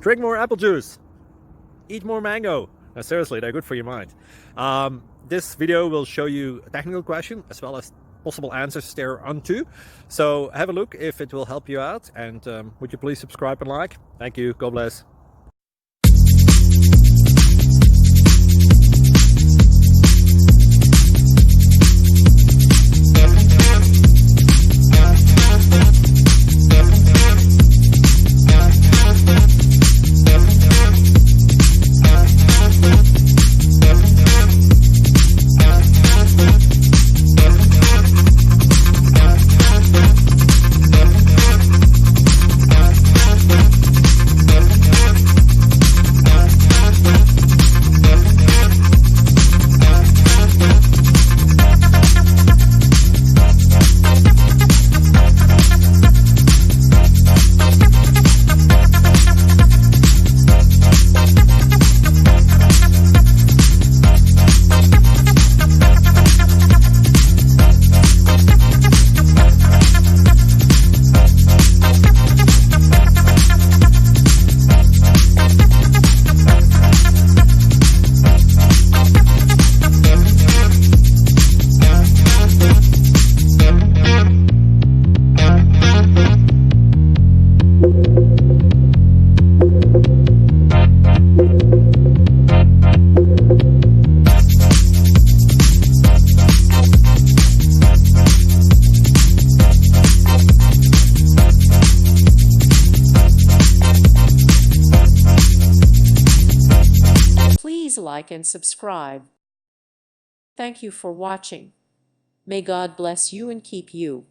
drink more apple juice, eat more mango. No, seriously, they're good for your mind. This video will show you a technical question as well as possible answers thereunto. So have a look if it will help you out, and would you please subscribe and like? Thank you. God bless. Please like and subscribe. Thank you for watching. May God bless you and keep you.